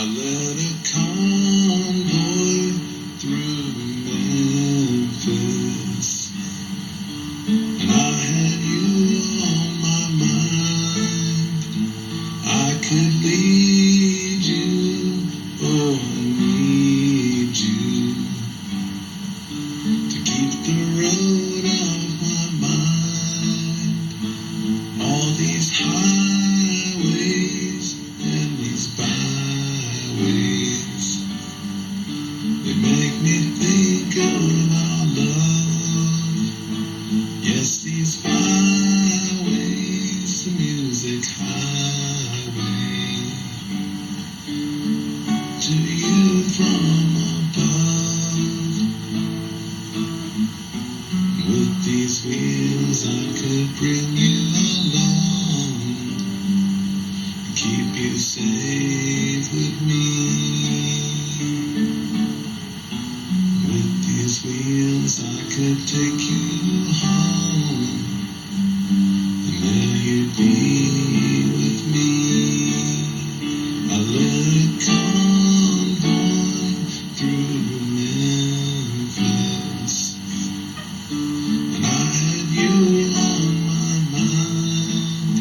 led a convoy through Memphis, and I had you on my mind. I could lead you, oh, I need you to keep the road off my mind. All these highways and these byways, they make me think of our love. Yes, these byways, the music highway, to you from above. With these wheels I could bring you along, keep you safe with me. With these wheels I could take you home, and there you'd be with me. I led a convoy through Memphis, and I had you on my mind.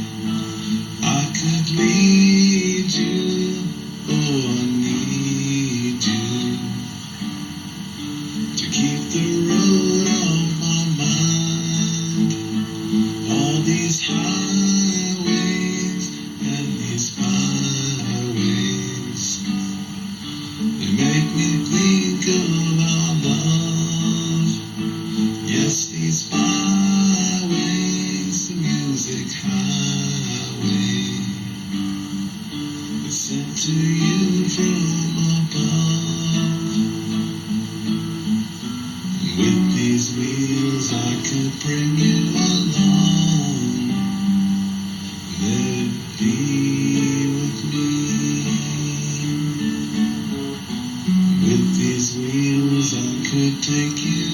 I could lead you, oh, I need you to keep the road off my mind. All these highways and these byways, they make me think of our love. Yes, these byways, the music highway, is sent to you from above. With these wheels I could bring you along, and there'd be with me. With these wheels I could take you